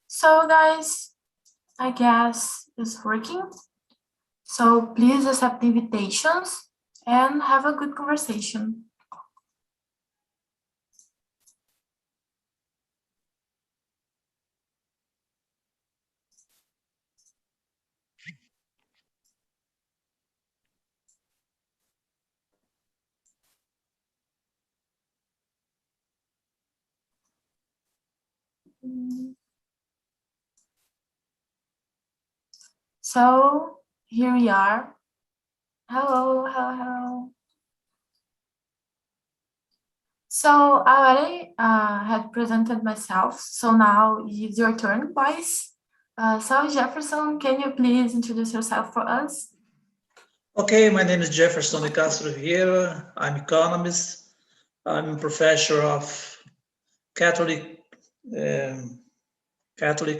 So guys, I guess it's working. So please accept the invitations and have a good conversation. So here we are. Hello, hello, hello. So I already had presented myself. So now it's your turn, boys. So Jefferson, can you please introduce yourself for us? Okay, my name is Jefferson de Castro Vieira. I'm economist. I'm a professor of Catholic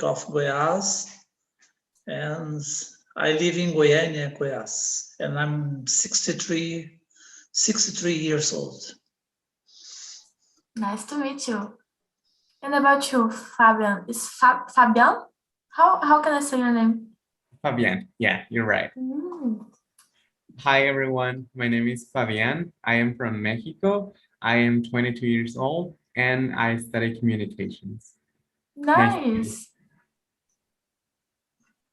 of Goiás, and I live in Goiânia, Goiás, and I'm 63 years old. Nice to meet you. And about you, Fabian? Is Fabian? How can I say your name? Fabian, yeah, you're right. Hi everyone, my name is Fabian. I am from Mexico. I am 22 years old and I study communications. Nice.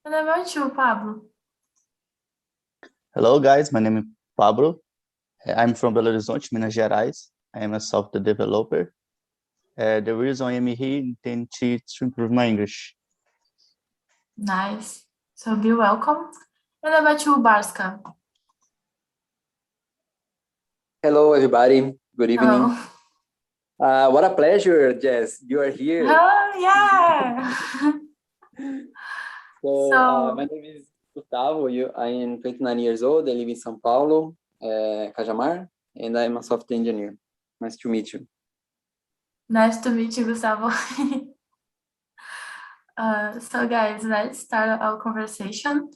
And about you, Pablo? Hello guys, my name is Pablo. I'm from Belo Horizonte, Minas Gerais. I am a software developer. The reason I am here intend to improve my English. Nice. So be welcome. And about you, Barska? Hello, everybody. Good evening. Hello. What a pleasure, Jess. You are here. Oh, yeah. So, my name is Gustavo. I am 29 years old. I live in São Paulo, Cajamar, and I'm a software engineer. Nice to meet you. Nice to meet you, Gustavo. So guys, let's start our conversation.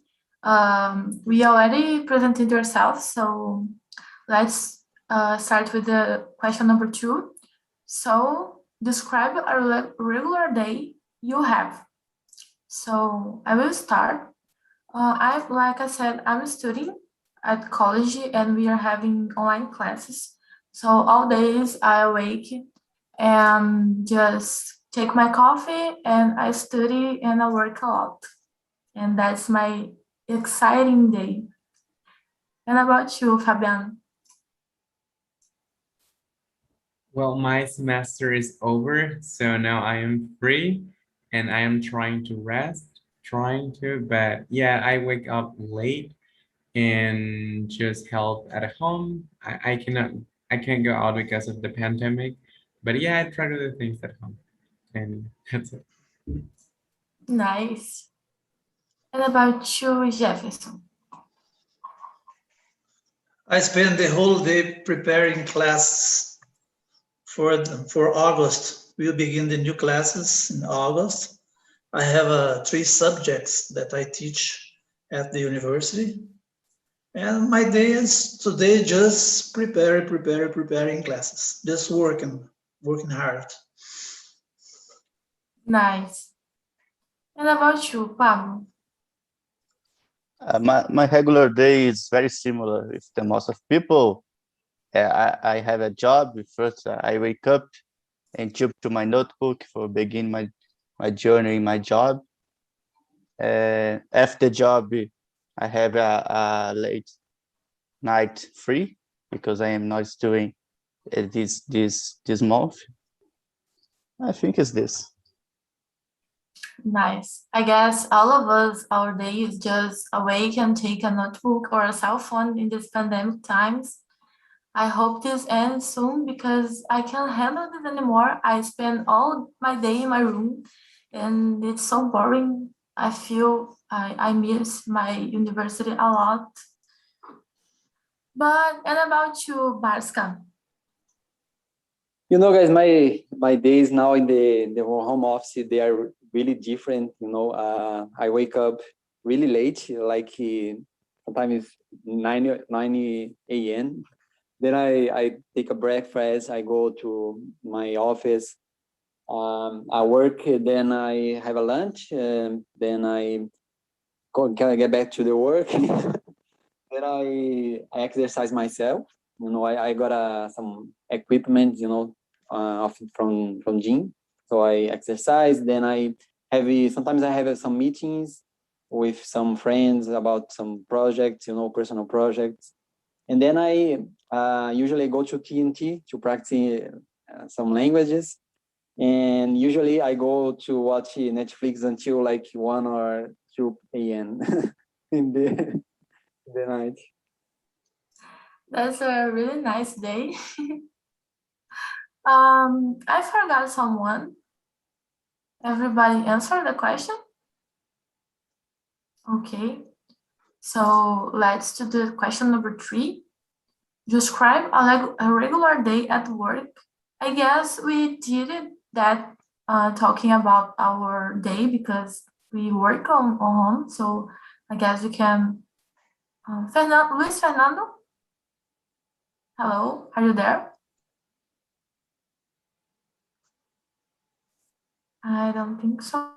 We already presented yourself, so let's start with the question number 2. So describe a regular day you have. So I will start. Like I said, I'm studying at college and we are having online classes. So all days I awake and just take my coffee and I study and I work a lot. And that's my exciting day. And about you, Fabian? Well, my semester is over, so now I am free and I am trying to rest, but yeah, I wake up late and just help at home. I can't go out because of the pandemic, but yeah, I try to do things at home and that's it. Nice. And about you, Jefferson? I spend the whole day preparing classes for August. We'll begin the new classes in August. I have 3 subjects that I teach at the university. And my day is today just preparing classes, just working hard. Nice. And about you, Pablo? My regular day is very similar with the most of people. I have a job. First, I wake up and jump to my notebook for begin my journey in my job. After job, I have a late night free because I am not doing this month. I think it's this. Nice. I guess all of us, our day is just awake and take a notebook or a cell phone in these pandemic times. I hope this ends soon because I can't handle this anymore. I spend all my day in my room and it's so boring. I feel I miss my university a lot. But, and about you, Barska? You know, guys, my days now in the home office, they are really different. You know, I wake up really late, like sometimes 9 a.m. Then I take a breakfast. I go to my office. I work. Then I have a lunch. Then I get back to the work. Then I exercise myself. You know, I got some equipment. You know, from gym. So I exercise. Then sometimes I have some meetings with some friends about some projects. You know, personal projects. And then I usually go to TNT to practice some languages. And usually I go to watch Netflix until like 1 or 2 a.m. in the night. That's a really nice day. I forgot someone. Everybody answer the question? Okay. So let's do the question number 3. Describe a regular day at work. I guess we did that talking about our day because we work on home. So I guess we can. Luis Fernando? Hello, are you there? I don't think so.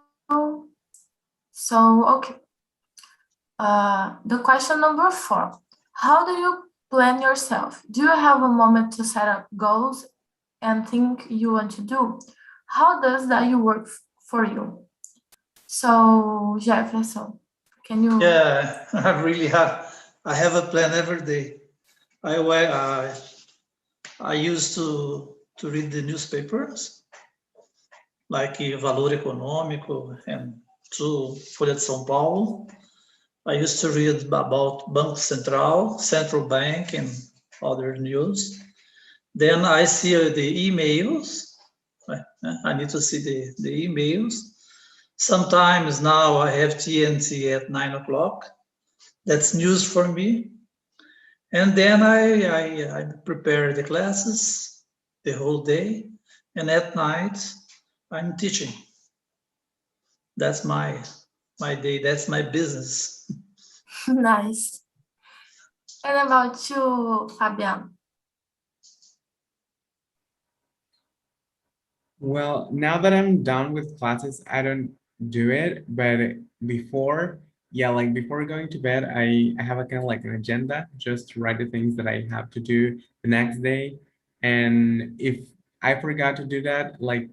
So, okay. The question number 4. How do you plan yourself? Do you have a moment to set up goals and think you want to do? How does that work for you? So, Jefferson, can you? Yeah, I have a plan every day. I used to read the newspapers, like Valor Econômico and Folha de São Paulo. I used to read about Banco Central Bank, and other news. Then I see the emails. I need to see the emails. Sometimes now I have TNT at 9 o'clock. That's news for me. And then I prepare the classes the whole day. And at night, I'm teaching. That's my day. That's my business. Nice. And about you, Fabian? Well, now that I'm done with classes, I don't do it, but before, yeah, like before going to bed, I have a kind of like an agenda just to write the things that I have to do the next day. And if I forgot to do that, like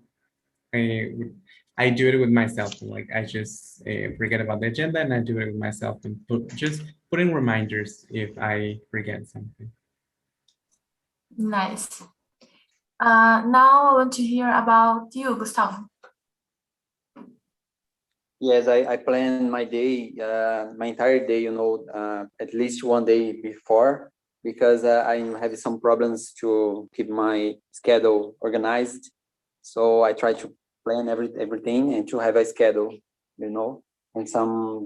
I do it with myself. Like I just forget about the agenda and I do it with myself and just putting reminders if I forget something. Nice. Now I want to hear about you, Gustavo. Yes, I plan my day, my entire day, you know, at least one day before, because I'm having some problems to keep my schedule organized. So I try to plan everything and to have a schedule, you know, and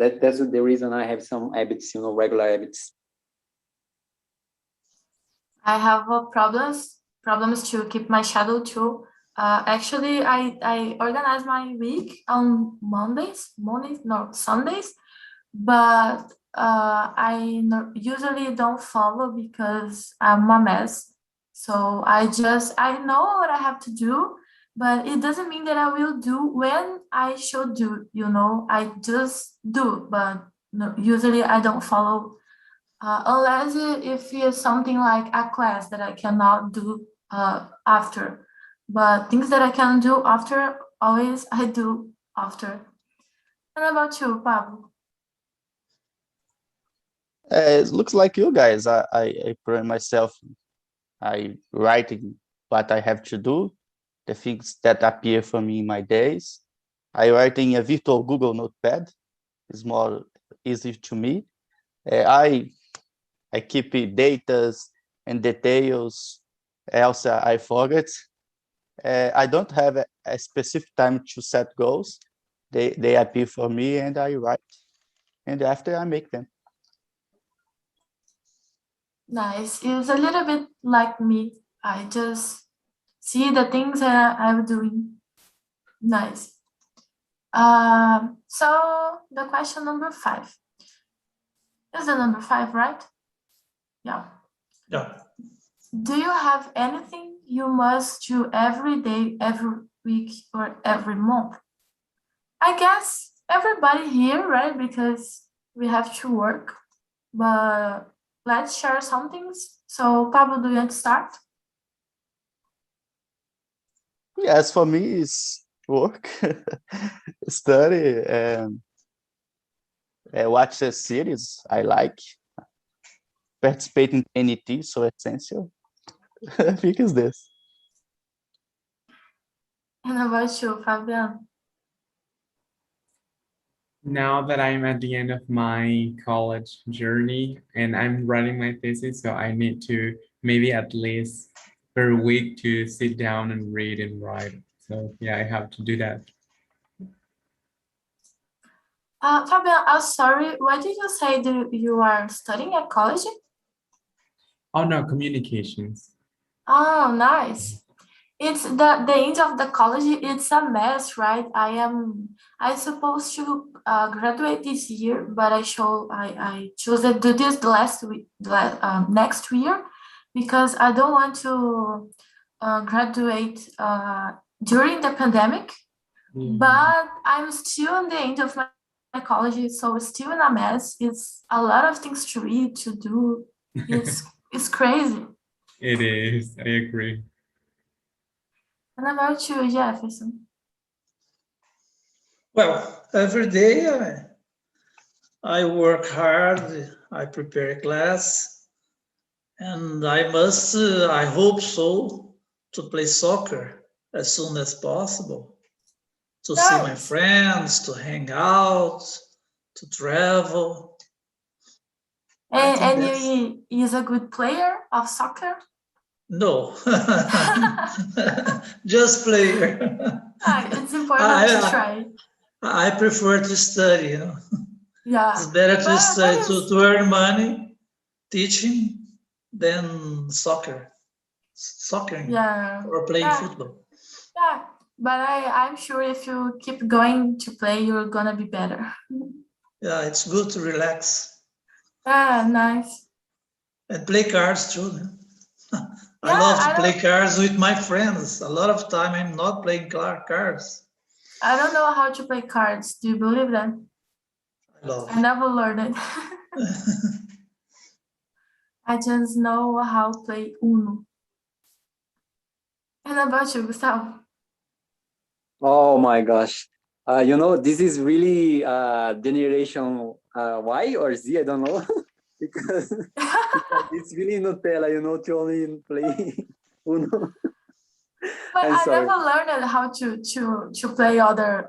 that's the reason I have some habits, you know, regular habits. I have problems to keep my schedule too. Actually, I organize my week on Sundays, but I usually don't follow because I'm a mess. So I know what I have to do, but it doesn't mean that I will do when I should do, you know, I just do, but no, usually I don't follow unless if it's something like a class that I cannot do after. But things that I can do after, always I do after. And about you, Pablo? It looks like you guys. I plan myself. I writing what I have to do, the things that appear for me in my days. I write in a virtual Google Notepad. It's more easy to me. I keep datas and details. Else I forget. I don't have a specific time to set goals. They appear for me and I write. And after I make them. Nice. It's a little bit like me. I just see the things that I'm doing. Nice. So the question number 5. Is the number 5 right? Yeah. Yeah. Do you have anything you must do every day, every week, or every month? I guess everybody here, right? Because we have to work. But let's share some things. So, Pablo, do you want to start? Yes, for me, it's work, study, and watch the series I like, participate in NET, so essential. I think it's this. And about you, Fabian? Now that I'm at the end of my college journey and I'm writing my thesis, so I need to maybe at least per week to sit down and read and write. So yeah, I have to do that. Fabian, I'm sorry. What did you say that you are studying at college? Oh no, communications. Oh, nice. It's the end of the college. It's a mess, right? I supposed to graduate this year, but I chose to do this the last week, next year, because I don't want to graduate during the pandemic. But I'm still in the end of my college, so it's still in a mess. It's a lot of things to read, to do. It's crazy. It is, I agree. And about you, Jefferson? Well, every day I work hard, I prepare a class, and I hope so, to play soccer as soon as possible, to see my Nice. friends, to hang out, to travel. I think And that's you is a good player of soccer? no, just player. It's important to try. I prefer to study, you know. Yeah. It's better to But that study is, to earn money teaching than soccer, yeah. or playing Yeah. football. Yeah. But I'm sure if you keep going to play, you're gonna be better. Yeah, it's good to relax Yeah, nice. and play cards too. I Yeah, love to play cards with my friends. A lot of time I'm not playing cards. I don't know how to play cards. Do you believe that? I love. I never learned it. I just know how to play Uno. And about you, Gustavo? Oh my gosh. This is really generation Y or Z, I don't know. because it's really Nutella, to only play Uno. But I'm I sorry. never learned how to play other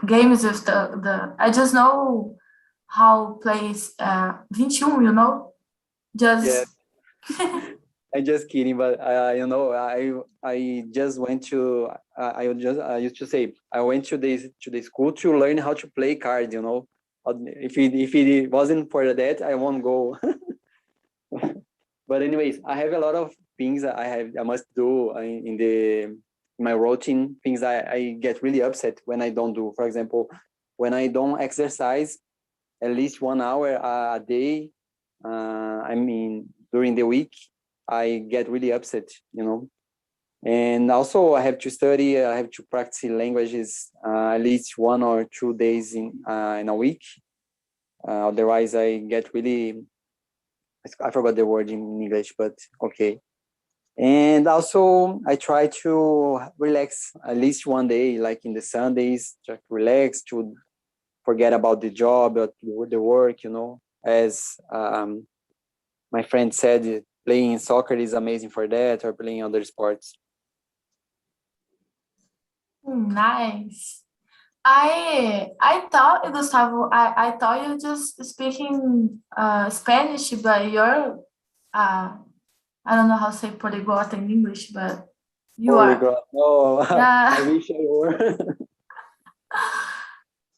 games with the I just know how plays 21, Yeah, just I'm just kidding, but I just went to I used to say I went to the school to learn how to play cards. If it wasn't for that, I won't go. But anyways, I have a lot of things that I must do in my routine. Things I get really upset when I don't do. For example, when I don't exercise at least 1 hour a day. During the week, I get really upset. And also, I have to study. I have to practice languages at least 1 or 2 days in a week. Otherwise, I get really. I forgot the word in English, but okay. And also, I try to relax at least one day, like in the Sundays, just relax to forget about the job or the work. As my friend said, playing soccer is amazing for that, or playing other sports. nice. I thought, Gustavo, I thought you just speaking Spanish, but you're I don't know how to say polyglot in English, but you are. Polyglot. Oh, Yeah. I wish I were.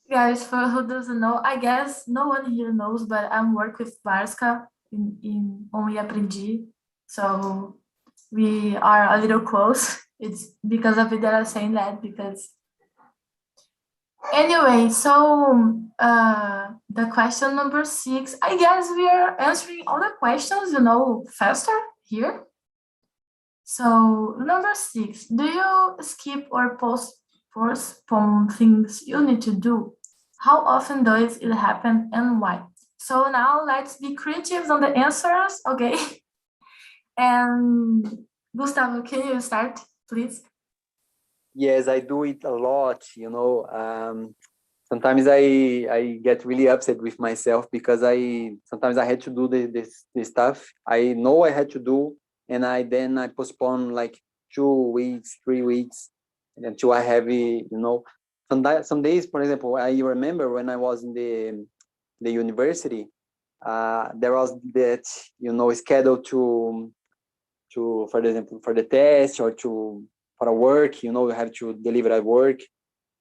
Guys, for who doesn't know, I guess no one here knows, but I'm work with Varska in on We Aprendi. So we are a little close. It's because of it that I'm saying that, because Anyway, so the question number 6, I guess we are answering all the questions, faster here. So number 6, do you skip or postpone things you need to do? How often does it happen and why? So now let's be creative on the answers, okay? And Gustavo, can you start, please? Yes, I do it a lot, sometimes I get really upset with myself because sometimes I had to do this stuff I know I had to do, and I postpone like 2 weeks, 3 weeks until I have it, some days, for example, I remember when I was in the university, there was that, schedule to, for example, for the test or for a work, you have to deliver at work.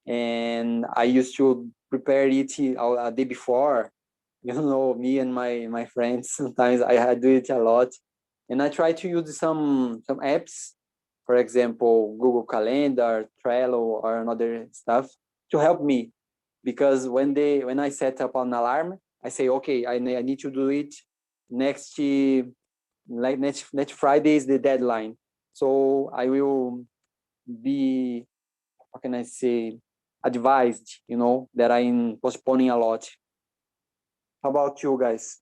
And I used to prepare it a day before, me and my friends. Sometimes I do it a lot, and I try to use some apps, for example, Google Calendar, Trello, or another stuff to help me, because when I set up an alarm, I say, okay, I need to do it next Friday is the deadline, so I will be, how can I say, advised, that I'm postponing a lot. How about you guys?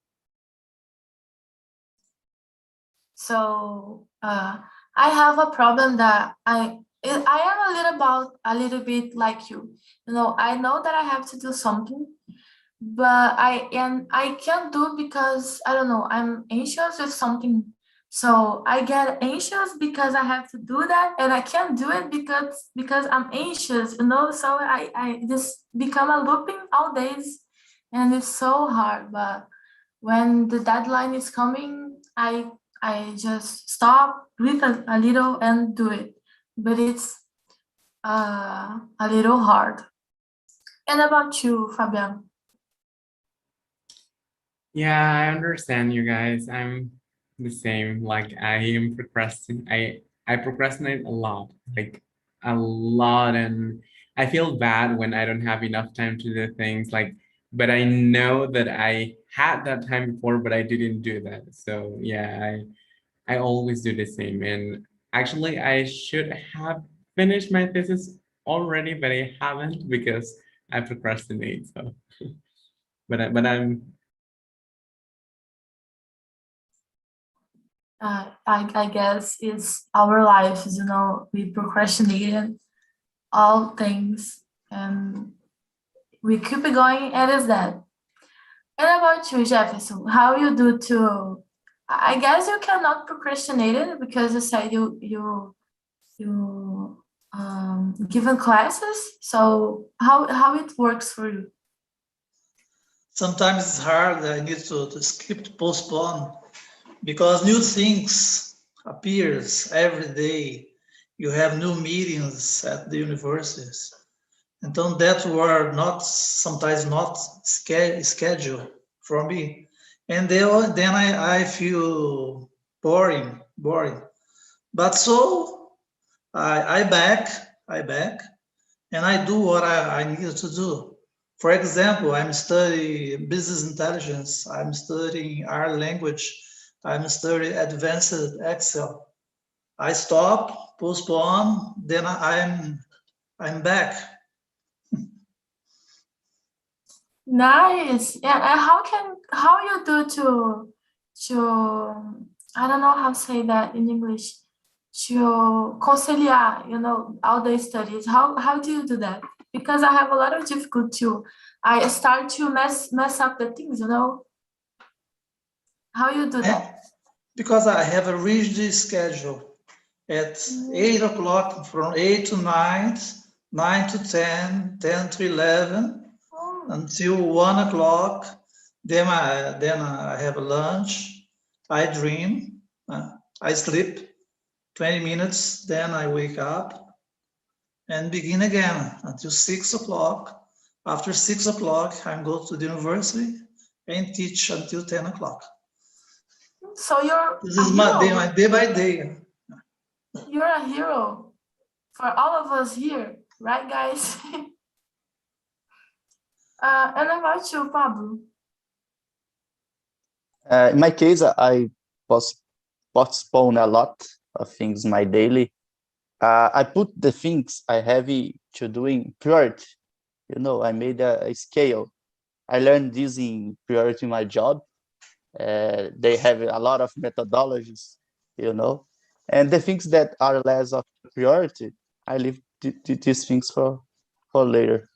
So I have a problem that I am a little bit like you. I know that I have to do something, but I can't do because I don't know, I'm anxious with something. So I get anxious because I have to do that, and I can't do it because I'm anxious. So I just become a looping all days, and it's so hard. But when the deadline is coming, I just stop, breathe a little, and do it. But it's a little hard. And about you, Fabian? Yeah, I understand you guys. I'm the same. Like I am I procrastinate a lot, like a lot, and I feel bad when I don't have enough time to do things. Like, but I know that I had that time before, but I didn't do that. So yeah, I always do the same. And actually, I should have finished my thesis already, but I haven't because I procrastinate. So, but I'm I guess it's our lives, we procrastinated all things, and we keep it going, and it's that. And about you, Jefferson, how you do to, I guess you cannot procrastinate it because you said you given classes, so how it works for you? Sometimes it's hard. I need to skip, postpone, because new things appears every day. You have new meetings at the universities. And that were not sometimes not scheduled for me. And then I feel boring. But so I back, and I do what I need to do. For example, I'm studying business intelligence. I'm studying our language. I'm studying advanced Excel. I stop, postpone, then I'm back. Nice. Yeah, and how you do to I don't know how to say that in English, to conciliar, all the studies. How do you do that? Because I have a lot of difficulty too. I start to mess up the things, How you do that? Because I have a rigid schedule. At 8 o'clock, from 8 to 9, 9 to 10, 10 to 11, until 1 o'clock. Then I have a lunch. I dream. I sleep 20 minutes. Then I wake up and begin again until 6 o'clock. After 6 o'clock, I go to the university and teach until 10 o'clock. So This is my day by day. You're a hero for all of us here, right, guys? And about you, Pablo? In my case, I postpone a lot of things in my daily. I put the things I have to do in priority. I made a scale. I learned this in priority in my job. They have a lot of methodologies, and the things that are less of priority, I leave these things for later.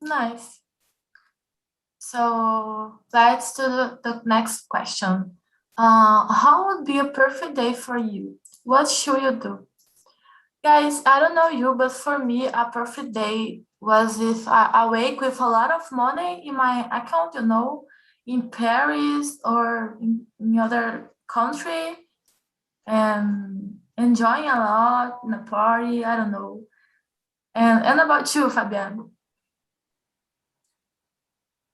Nice. So let's do the next question. How would be a perfect day for you? What should you do? Guys, I don't know you, but for me, a perfect day was if I wake with a lot of money in my account, in Paris or in other country, and enjoying a lot in a party, I don't know. And about you, Fabian?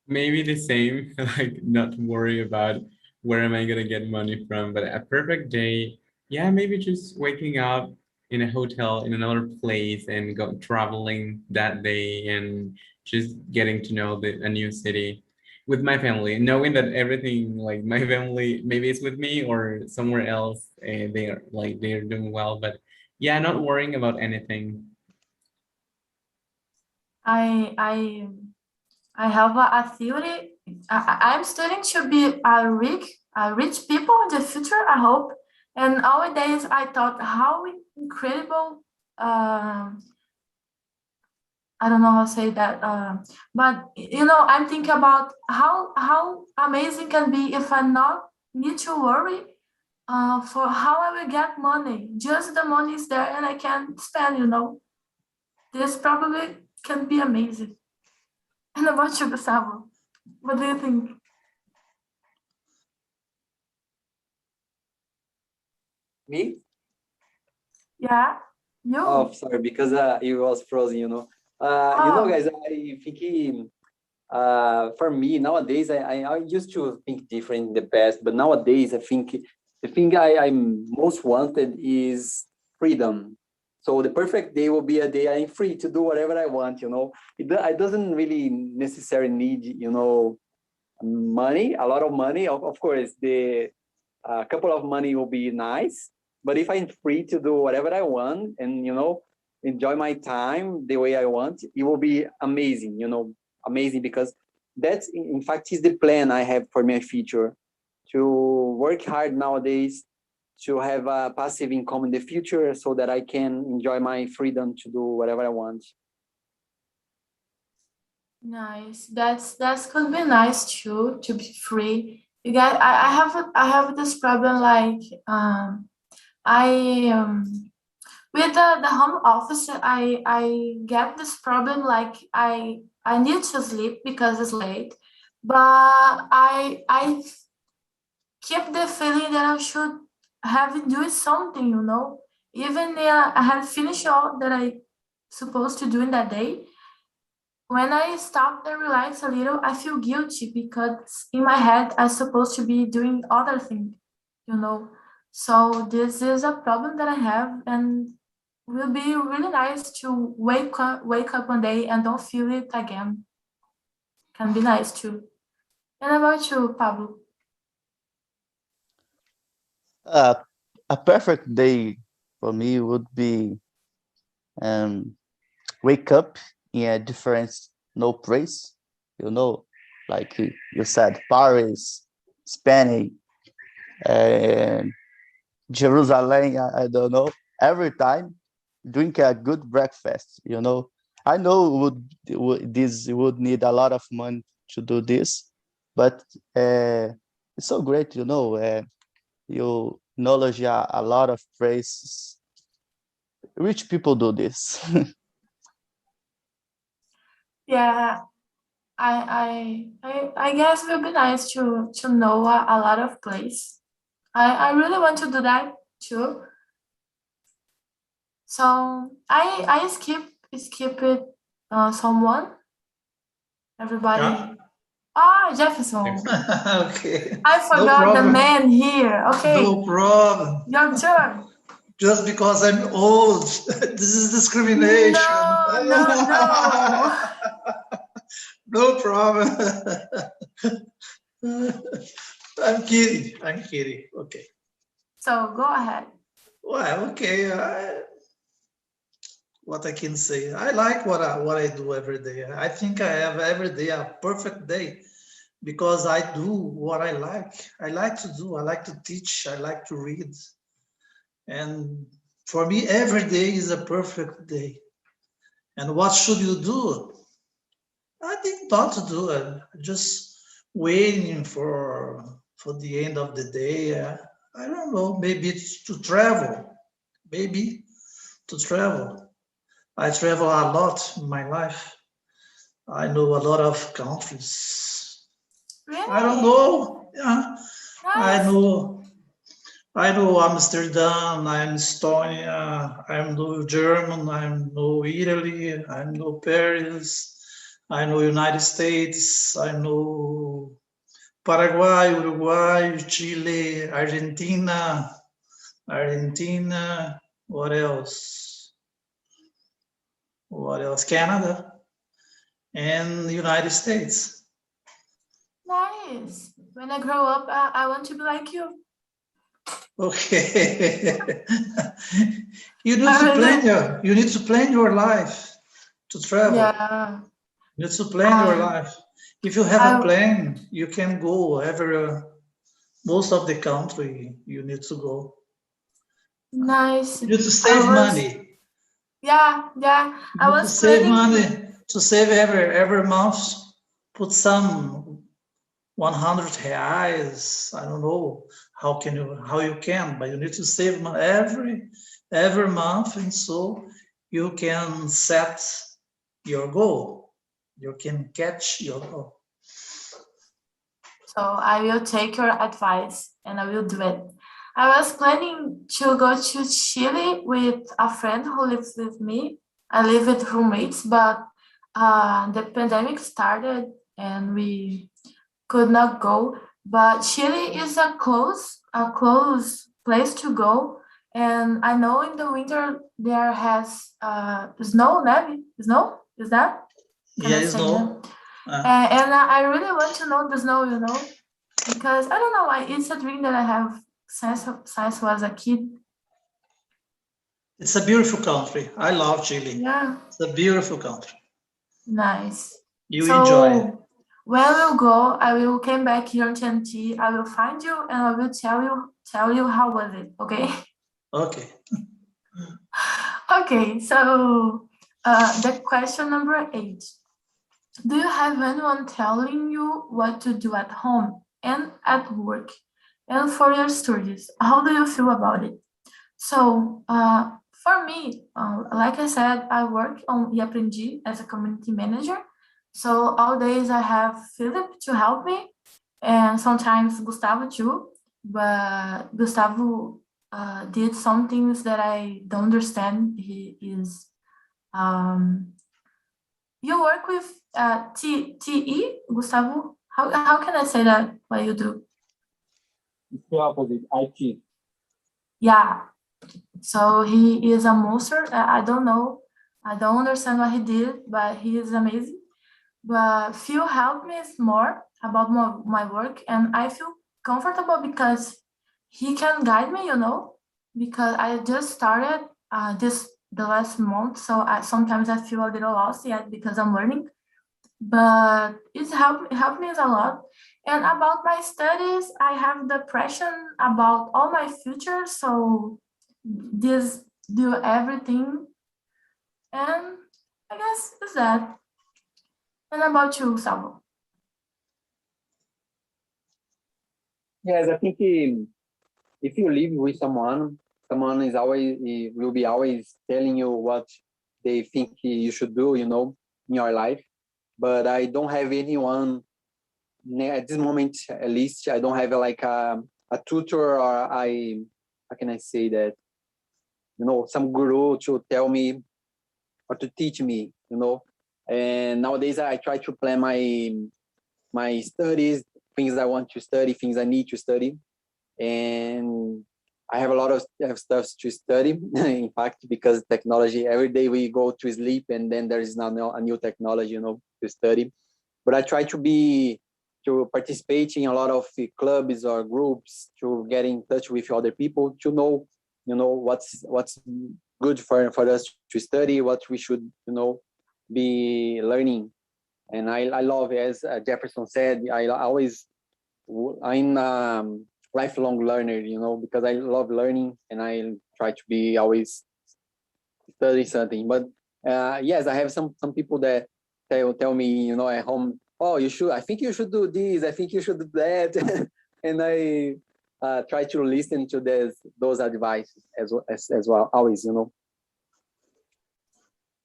Maybe the same, like not worry about where am I gonna get money from, but a perfect day, yeah, maybe just waking up in a hotel in another place and go traveling that day and just getting to know a new city with my family, knowing that everything, like my family, maybe it's with me or somewhere else, and they're doing well, but yeah, not worrying about anything. I have a theory. I'm studying to be a rich people in the future, I hope. And nowadays, I thought how incredible. I don't know how to say that, but I'm thinking about how amazing can be if I not need to worry for how I will get money. Just the money is there and I can spend. This probably can be amazing. And about you, Gustavo? What do you think? Me? Yeah, you? Oh, sorry, because it was frozen. Guys, I think for me nowadays, I used to think different in the past, but nowadays I think the thing I'm most wanted is freedom. So the perfect day will be a day I'm free to do whatever I want. I doesn't really necessarily need money, a lot of money. Of course, the couple of money will be nice, but if I'm free to do whatever I want and enjoy my time the way I want, it will be amazing. Amazing, because that's in fact is the plan I have for my future, to work hard nowadays, to have a passive income in the future so that I can enjoy my freedom to do whatever I want. Nice. That's could be nice too, to be free. You guys, I have this problem like I with the home office I get this problem like I need to sleep because it's late, but I keep the feeling that I should have doing something, even I have finished all that I supposed to do in that day. When I stop and relax a little, I feel guilty because in my head I'm supposed to be doing other things, you know. So this is a problem that I have, and will be really nice to wake up one day and don't feel it again. Can be nice too. And about you, Pablo? A perfect day for me would be wake up in a different no place, like you said, Paris, Spain, and Jerusalem, I don't know, every time drink a good breakfast. I know this would need a lot of money to do this, but it's so great, you knowledge a lot of places. Rich people do this. Yeah, I guess it will be nice to know a lot of place. I really want to do that too. So I skip it. Someone, everybody. Yeah. Jefferson. Okay. I No forgot the problem. man here. Okay, No problem. your turn. just because I'm old. This is discrimination. No. No problem. I'm kidding. Okay. So go ahead. Well, okay. What I can say, I like what I do every day. I think I have every day a perfect day because I do what I like. I like to do. I like to teach. I like to read. And for me, every day is a perfect day. And what should you do? I think not to do it. Just waiting for the end of the day. I don't know. Maybe it's to travel. Maybe to travel. I travel a lot in my life. I know a lot of countries. Really? I don't know. Yeah, I Nice. know. I know Amsterdam. I'm Estonia. I know German. I know Italy. I know Paris. I know United States. I know Paraguay, Uruguay, Chile, Argentina. What else? What else? Canada and the United States. Nice. When I grow up, I want to be like you. Okay. You need to plan your life to travel. Yeah. You need to plan your I, life. If you have a I, plan, you can go most of the country you need to go. nice. You need to I save was, money. yeah. You I need to was save planning. money to save every month. Put some 100 reais. I don't know how you can, but you need to save money every month, and so you can set your goal. You can catch your goal. So I will take your advice and I will do it. I was planning to go to Chile with a friend who lives with me. I live with roommates, but the pandemic started and we could not go. But Chile is a close place to go. And I know in the winter there has snow, snow, is that? Can Yeah, I it's say no. that? And I really want to know the snow, because I don't know, it's a dream that I have since I was a kid. It's a beautiful country. I love Chile. Yeah, It's a beautiful country. nice. You enjoy it. So when we'll go, I will come back here to TNT. I will find you and I will tell you how was it, okay? Okay. Okay, so the question number 8. Do you have anyone telling you what to do at home and at work and for your studies? How do you feel about it? So, for me, like I said, I work on Aprendi as a community manager. So all days I have Philip to help me, and sometimes Gustavo too. But Gustavo did some things that I don't understand. He is you work with TE, Gustavo? How can I say that? What you do? It's the opposite, IT. Yeah. So he is a monster. I don't know. I don't understand what he did, but he is amazing. But Phil helped me more about my work, and I feel comfortable because he can guide me, because I just started the last month, so sometimes I feel a little lost yet because I'm learning. But it's helped me a lot. And about my studies, I have depression about all my future, so this do everything, and I guess it's that. And about you, Sabo? Yes, I think if you live with someone is will be always telling you what they think you should do, in your life. But I don't have anyone at this moment, at least. I don't have like a tutor, or how can I say that? Some guru to tell me or to teach me. And nowadays I try to plan my studies, things I want to study, things I need to study, and I have a lot of stuff to study, in fact, because technology, every day we go to sleep and then there is now a new technology, to study. But I try to participate in a lot of clubs or groups, to get in touch with other people, to know, what's good for us to study, what we should, be learning. And I love, as Jefferson said, I'm lifelong learner, because I love learning and I try to be always study something. But yes, I have some people that tell me, at home, oh, I think you should do this, I think you should do that. And I try to listen to those advices as well, always,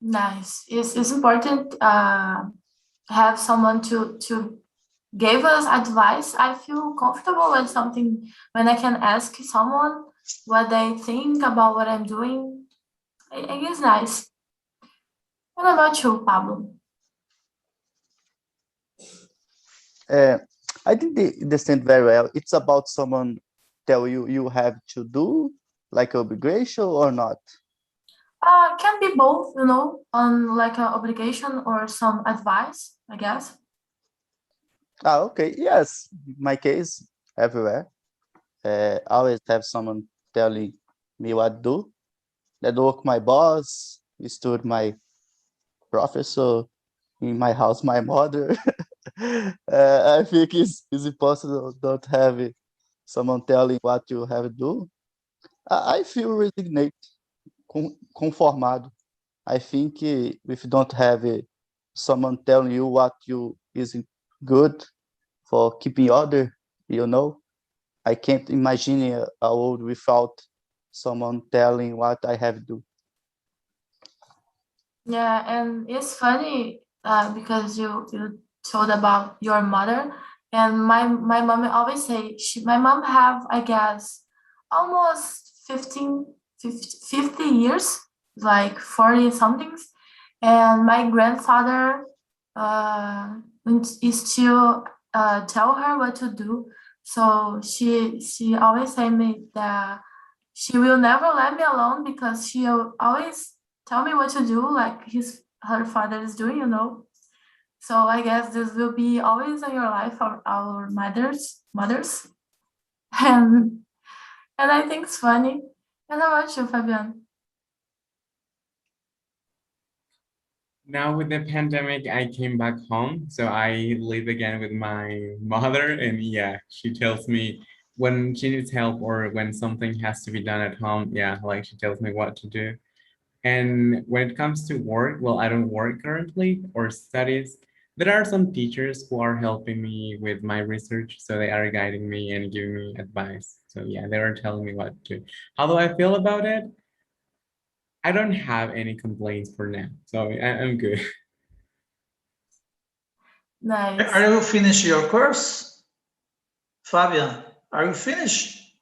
Nice. It's important have someone to give us advice. I feel comfortable when I can ask someone what they think about what I'm doing. I think it's nice. What about you, Pablo? I think they understand very well. It's about someone tell you have to do, like obligation or not. Can be both, on like an obligation or some advice, I guess. Okay, yes. In my case, everywhere. Always have someone telling me what to do. At work, my boss, stood my professor, in my house, my mother. I think it's impossible not have someone telling what you have to do. I feel resigned, conformado. I think if you don't have someone telling you what you isn't good for keeping order, I can't imagine a world without someone telling what I have to do. Yeah, and it's funny because you told about your mother, and my mom always say my mom have, I guess, almost 50 years, like 40 somethings, and my grandfather is still tell her what to do. So she always say me that she will never let me alone because she will always tell me what to do, like her father is doing, So I guess this will be always in your life, our mothers, and I think it's funny. And how about you, Fabian? Now with the pandemic, I came back home, so I live again with my mother, and yeah, she tells me when she needs help or when something has to be done at home. Yeah, like she tells me what to do. And when it comes to work, well, I don't work currently or studies. There are some teachers who are helping me with my research, so they are guiding me and giving me advice. So yeah, they are telling me what to. How do I feel about it? I don't have any complaints for now, so I'm good. Nice. Are you finished your course? Fabian, are you finished?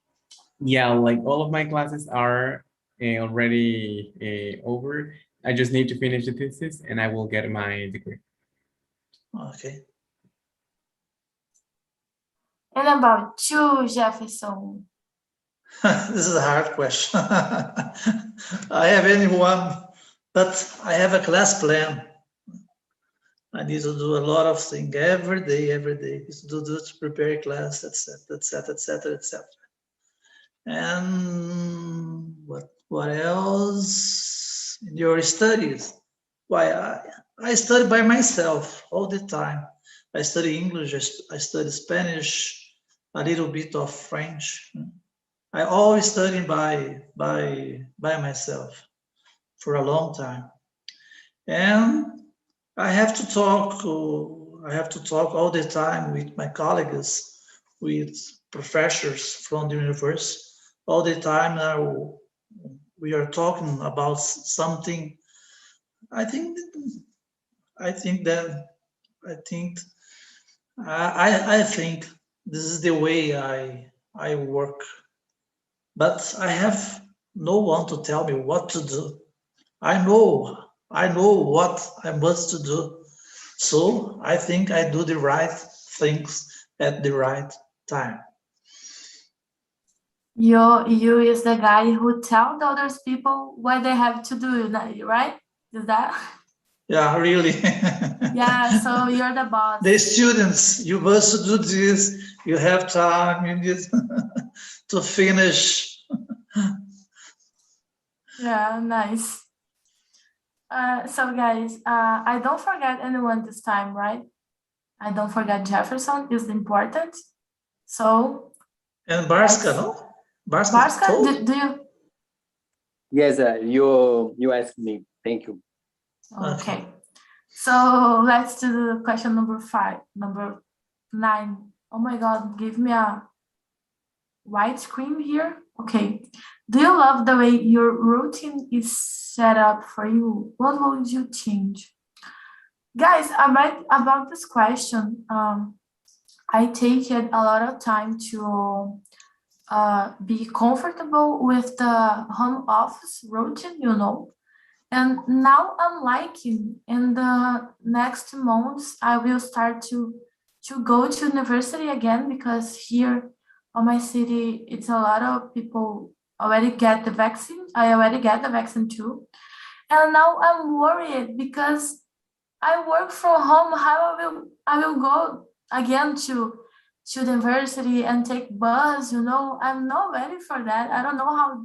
Yeah, like all of my classes are already over. I just need to finish the thesis and I will get my degree. Okay. And about you, Jefferson? This is a hard question. I have anyone, but I have a class plan. I need to do a lot of things every day, to prepare class, etc., etc., etc., etc. And what else? In your studies? Why, I study by myself all the time. I study English, I study Spanish, a little bit of French. I always study by myself for a long time. And I have to talk all the time with my colleagues, with professors from the university. All the time we are talking about something. I think I think this is the way I work. But I have no one to tell me what to do. I know what I must to do. So I think I do the right things at the right time. You is the guy who tell the other people what they have to do, right? Is that? Yeah, really. Yeah, so you're the boss. The students, you must do this. You have time. You need to finish. Yeah, nice. So guys, I don't forget anyone this time, right? I don't forget Jefferson is important. So And Barska, no? Barska Barska, told? do you? Yes, you asked me. Thank you. Okay. So let's do the question number 9. Oh my God, give me a white screen here. Okay. Do you love the way your routine is set up for you? What would you change? Guys, about this question, I take it a lot of time to be comfortable with the home office routine, and now I'm liking. In the next months, I will start to go to university again, because here on my city, it's a lot of people already get the vaccine. I already get the vaccine too. And now I'm worried because I work from home. How I will go again to the university and take bus, I'm not ready for that. I don't know how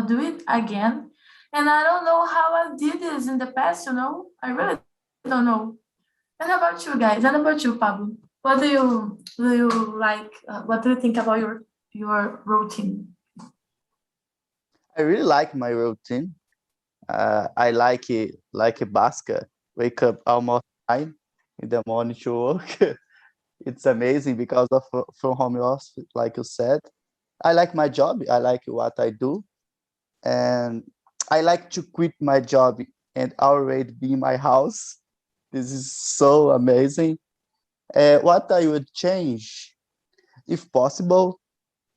do it again. And I don't know how I did this in the past, I really don't know. And about you guys, and about you, Pablo, what do you like? What do you think about your routine? I really like my routine. I like it like a basket. Wake up almost 9 in the morning to work. It's amazing because of from home office, like you said. I like my job. I like what I do, and I like to quit my job and already be in my house. This is so amazing. What I would change, if possible,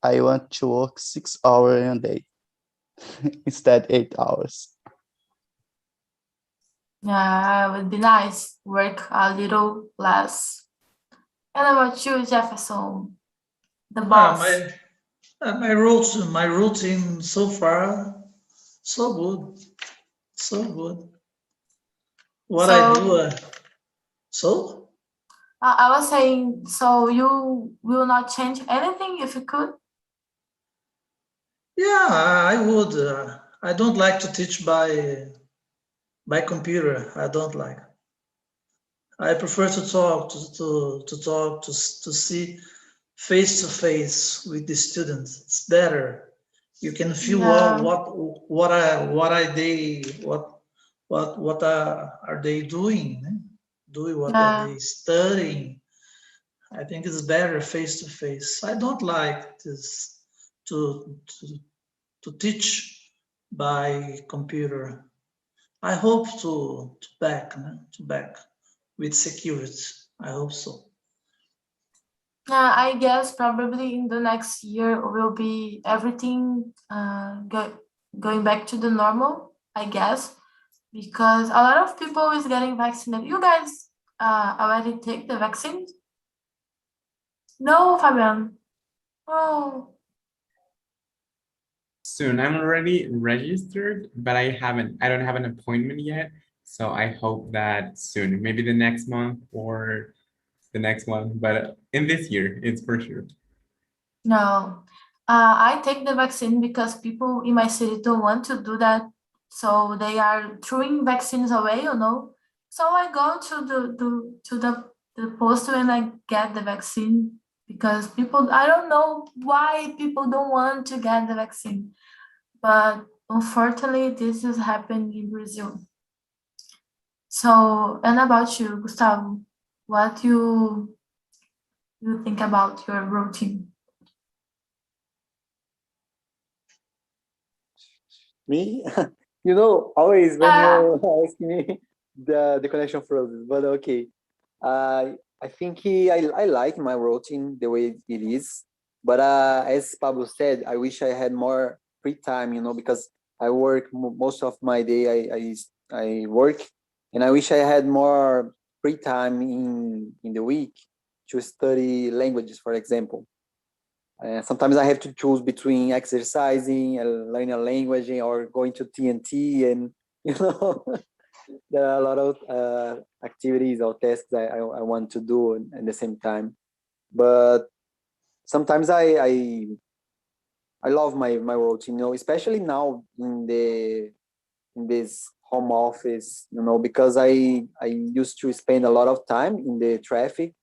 I want to work 6 hours a day instead 8 hours. Yeah, it would be nice. Work a little less. And about you, Jefferson, the boss? My routine so far, so good, so good. What I do, so I was saying, so you will not change anything if you could? yeah, I would. I don't like to teach by computer. I don't like. I prefer to talk, to see face to face with the students. It's better. You can feel Yeah. what are they doing? Doing what are Yeah. they studying? I think it's better face to face. I don't like this to teach by computer. I hope to back with security. I hope so. I guess probably in the next year will be everything going back to the normal, I guess, because a lot of people is getting vaccinated. You guys already take the vaccine? No, Fabian. Oh. Soon. I'm already registered, but I don't have an appointment yet. So I hope that soon, maybe the next month or the next one, but in this year, it's for sure. No, I take the vaccine because people in my city don't want to do that. So they are throwing vaccines away, So I go to the post and I get the vaccine because I don't know why people don't want to get the vaccine. But unfortunately, this has happened in Brazil. So, and about you, Gustavo, what you think about your routine? Me? Always when Yeah. you ask me, the connection frozen. But okay. I think I like my routine the way it is. But as Pablo said, I wish I had more free time, because I work most of my day. I work, and I wish I had more free time in the week to study languages, for example. Sometimes I have to choose between exercising and learning a language or going to TNT, and there are a lot of activities or tasks I want to do at the same time. But sometimes I love my routine, especially now in this home office, because I used to spend a lot of time in the traffic,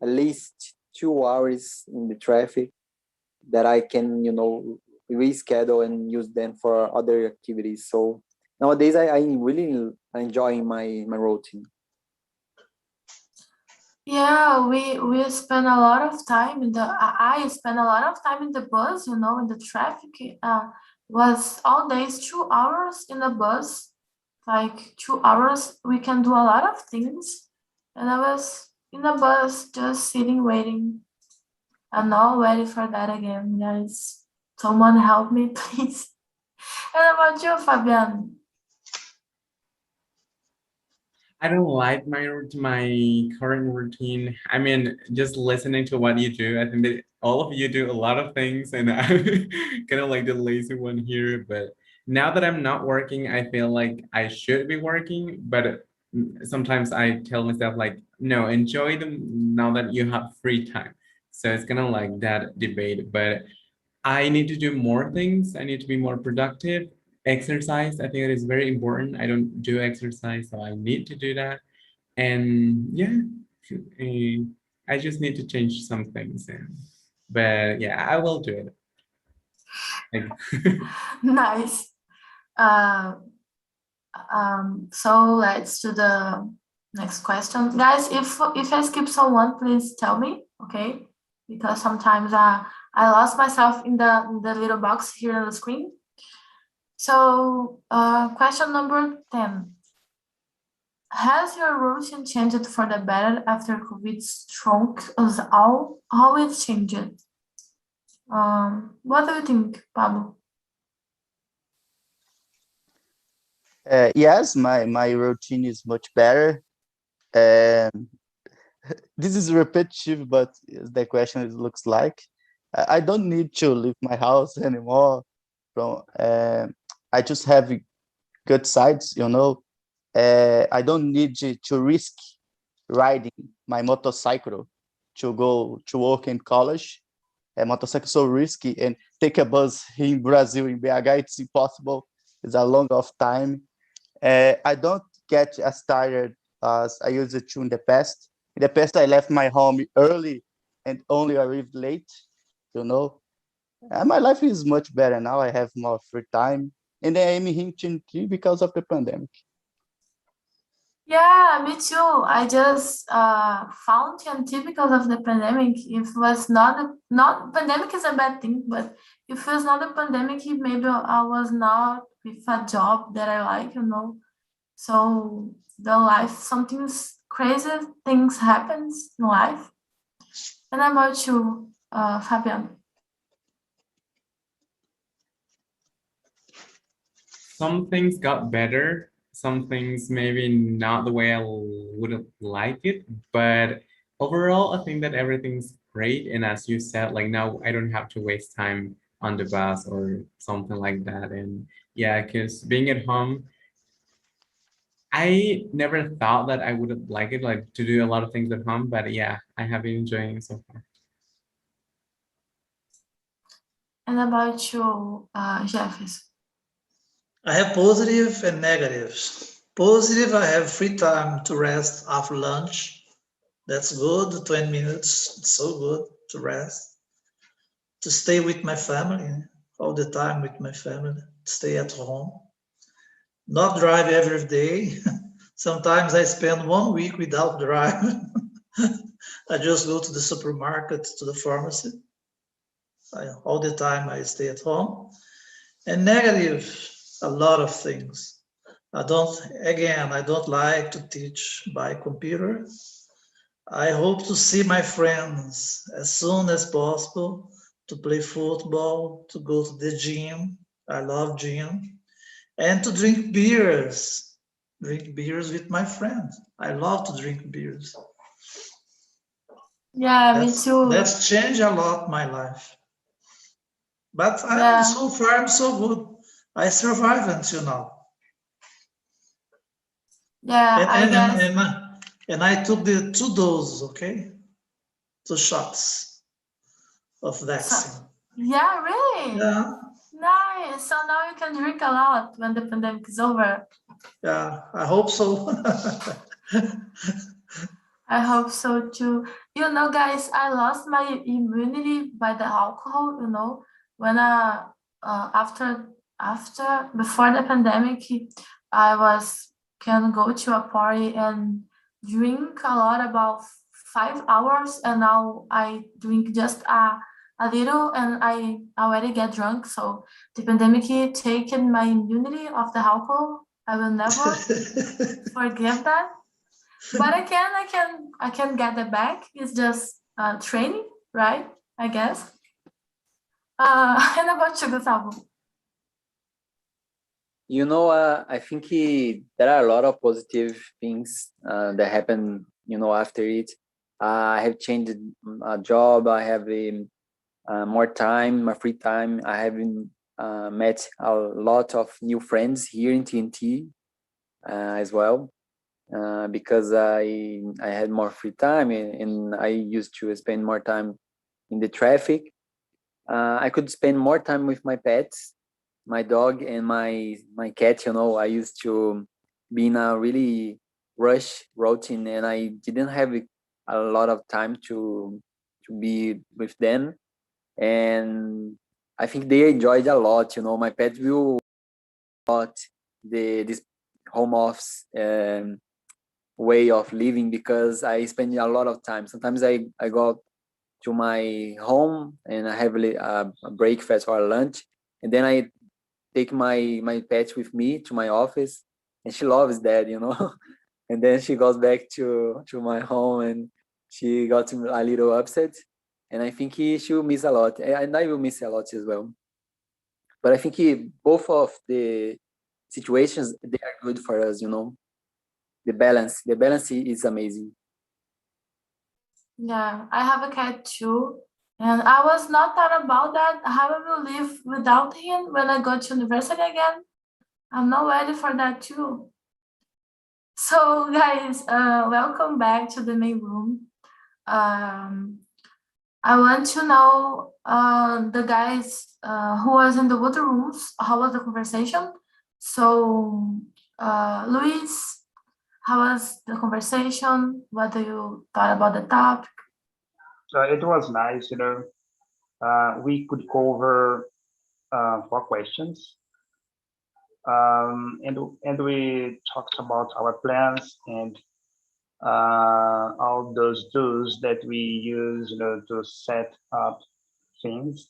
at least 2 hours in the traffic, that I can, reschedule and use them for other activities. So nowadays I really enjoying my routine. Yeah, we spend a lot of time in the. I spend a lot of time in the bus, in the traffic. Was all days 2 hours in the bus, like 2 hours. We can do a lot of things, and I was in the bus just sitting waiting. I'm not ready for that again, guys. Someone help me, please. And about you, Fabian? I don't like my current routine. I mean, just listening to what you do, I think that all of you do a lot of things, and I'm kind of like the lazy one here. But now that I'm not working, I feel like I should be working. But sometimes I tell myself like, no, enjoy them now that you have free time. So it's kind of like that debate. But I need to do more things. I need to be more productive. Exercise, I think it is very important. I don't do exercise, so I need to do that. And yeah, I just need to change some things. But yeah, I will do it. Nice. So let's do the next question, guys. If I skip someone, please tell me, okay? Because sometimes I lost myself in the little box here on the screen. So question number 10. Has your routine changed for the better after COVID struck us all? How it changed? What do you think, Pablo? Yes, my routine is much better. This is repetitive, but the question looks like I don't need to leave my house anymore. I just have good sides, I don't need to risk riding my motorcycle to go to work in college. A motorcycle is so risky, and take a bus in Brazil, in BH, it's impossible. It's a long of time. I don't get as tired as I used to in the past. In the past, I left my home early and only arrived late, And my life is much better now. I have more free time, and I am hinting because of the pandemic. Yeah, me too. I just found typical of the pandemic. If it was not pandemic is a bad thing, but if it was not a pandemic, maybe I was not with a job that I like, So the life, something's crazy things happens in life. And about you, Fabian? Some things got better. Some things maybe not the way I would have liked it, but overall, I think that everything's great. And as you said, like now I don't have to waste time on the bus or something like that. And yeah, because being at home, I never thought that I would like it, like to do a lot of things at home, but yeah, I have been enjoying it so far. And about you, Jeffers? I have positive and negatives. Positive, I have free time to rest after lunch. That's good, 20 minutes, it's so good to rest. To stay with my family, all the time with my family, stay at home. Not drive every day. Sometimes I spend 1 week without driving. I just go to the supermarket, to the pharmacy. All the time I stay at home. And negative, a lot of things. I don't like to teach by computer. I hope to see my friends as soon as possible, to play football, to go to the gym. I love gym. And to drink beers with my friends. I love to drink beers. Yeah, me too. That's changed a lot my life. But Yeah. so far I'm so good. I survived until now. Yeah, I guess. And I took the 2 doses, okay? 2 shots of vaccine. Yeah, really? Yeah, Nice. So now you can drink a lot when the pandemic is over. yeah, I hope so. I hope so too. You know, guys, I lost my immunity by the alcohol, you know, when after before the pandemic, I can go to a party and drink a lot, about 5 hours, and now I drink just a little and I already get drunk. So the pandemic taken my immunity of the alcohol. I will never forgive that. But I can get it back. It's just training, right? I guess. And about you, Gustavo? You know, I think there are a lot of positive things that happen, you know, after it. I have changed a job. I have more time, my free time. I have met a lot of new friends here in TNT as well, because I had more free time, and I used to spend more time in the traffic. I could spend more time with my pets, my dog and my cat. You know, I used to be in a really rush routine, and I didn't have a lot of time to be with them. And I think they enjoyed a lot. You know, my pet will lot this home office way of living, because I spend a lot of time. Sometimes I go to my home and I have a breakfast or a lunch, and then I take my pet with me to my office, and she loves that, you know. And then she goes back to my home, and she got a little upset, and I think she will miss a lot, and I will miss a lot as well. But I think both of the situations, they are good for us, you know. The balance is amazing. Yeah, I have a cat too. And I was not thought about that, how I will live without him when I go to university again. I'm not ready for that too. So guys, welcome back to the main room. I want to know the guys who was in the other rooms, how was the conversation? So Luis, how was the conversation? What do you thought about the topic? So it was nice, you know. We could cover 4 questions, and we talked about our plans and all those tools that we use, you know, to set up things.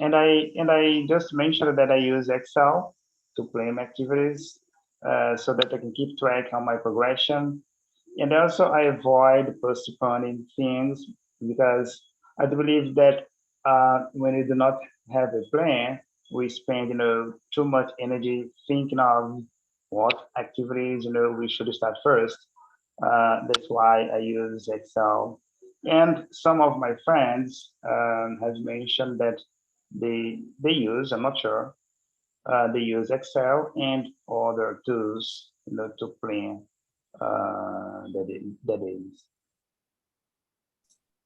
And I just mentioned that I use Excel to plan activities, so that I can keep track on my progression. And also I avoid postponing things, because I do believe that when we do not have a plan, we spend, you know, too much energy thinking of what activities, you know, we should start first. That's why I use Excel. And some of my friends have mentioned that they use, I'm not sure, they use Excel and other tools, you know, to plan that is.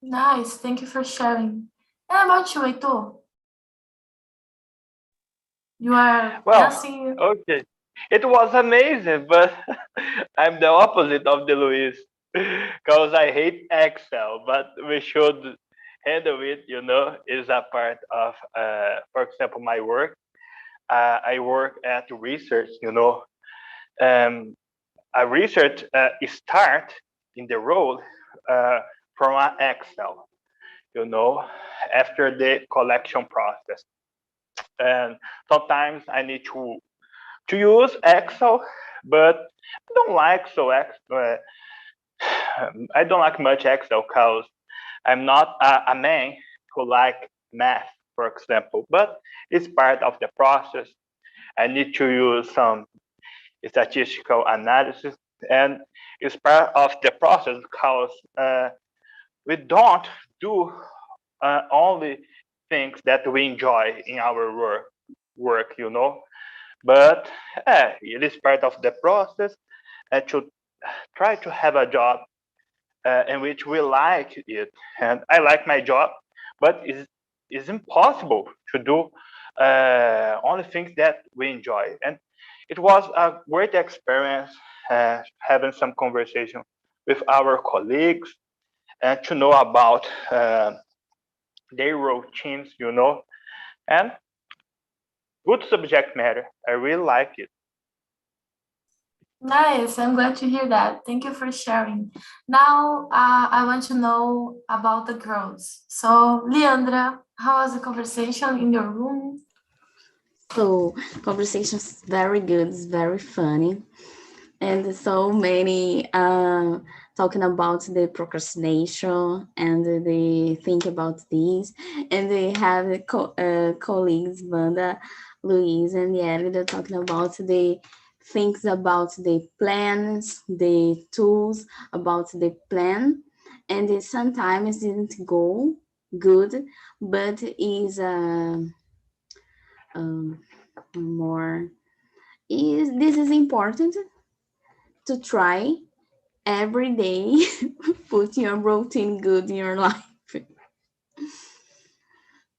Nice, thank you for sharing. And about you, Heitor? You are Well, dancing. okay. It was amazing, but I'm the opposite of the Luis because I hate Excel, but we should handle it, you know, is a part of, for example, my work. I work at research, you know. A research start in the role from an Excel, you know, after the collection process. And sometimes I need to use Excel, but I don't like I don't like much Excel because I'm not a man who like math, for example. But it's part of the process. I need to use some statistical analysis, and it's part of the process because we don't do only things that we enjoy in our work, you know. But it is part of the process to try to have a job in which we like it. And I like my job, but it's impossible to do only things that we enjoy. And it was a great experience having some conversation with our colleagues and to know about their routines, you know, and good subject matter. I really like it. Nice. I'm glad to hear that. Thank you for sharing. Now, I want to know about the girls. So, Leandra, how was the conversation in your room? So conversation is very good, it's very funny. And so many talking about the procrastination and they think about this. And they have the colleagues, Wanda, Luis, and Yeli, they're talking about the things about the plans, the tools about the plan. And it sometimes didn't go good, but is more is this is important to try every day put your routine good in your life.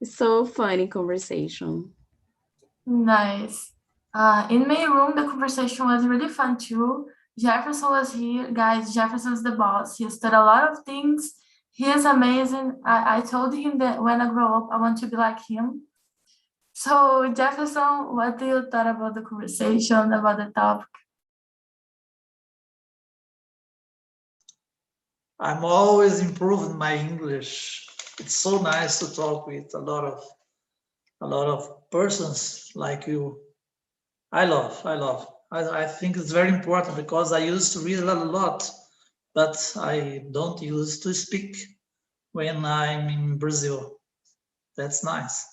So funny conversation. Nice. In my room, the conversation was really fun too. Jefferson was here. Guys, Jefferson's the boss. He studied a lot of things. He is amazing. I told him that when I grow up, I want to be like him. So, Jefferson, what do you thought about the conversation, about the topic? I'm always improving my English. It's so nice to talk with a lot of persons like you. I love. I think it's very important because I used to read a lot, but I don't use to speak when I'm in Brazil. That's nice.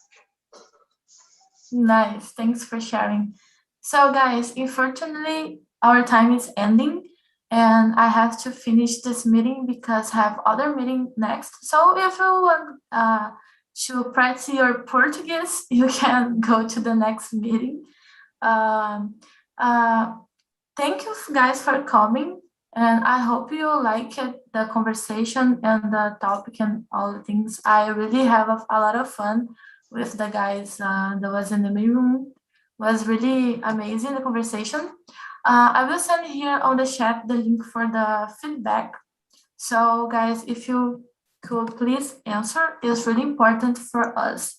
Nice. Thanks for sharing. So, guys, unfortunately, our time is ending, and I have to finish this meeting because I have other meeting next. So, if you want to practice your Portuguese, you can go to the next meeting. Um, Thank you guys for coming, and I hope you like it, the conversation and the topic and all the things. I really have a lot of fun with the guys that was in the main room. Was really amazing, the conversation. I will send here on the chat the link for the feedback. So guys, if you could please answer, it's really important for us,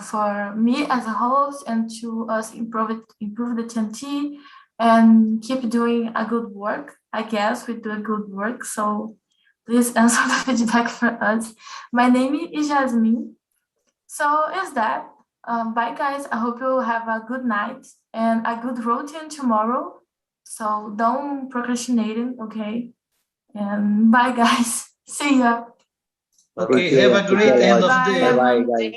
for me as a host, and to us improve the TNT and keep doing a good work. I guess we do a good work, so please answer the feedback for us. My name is Jasmine. So is that. Bye, guys. I hope you have a good night and a good routine tomorrow. So don't procrastinate, okay? And bye, guys. See ya. Okay, have a great end of the day. Bye, guys.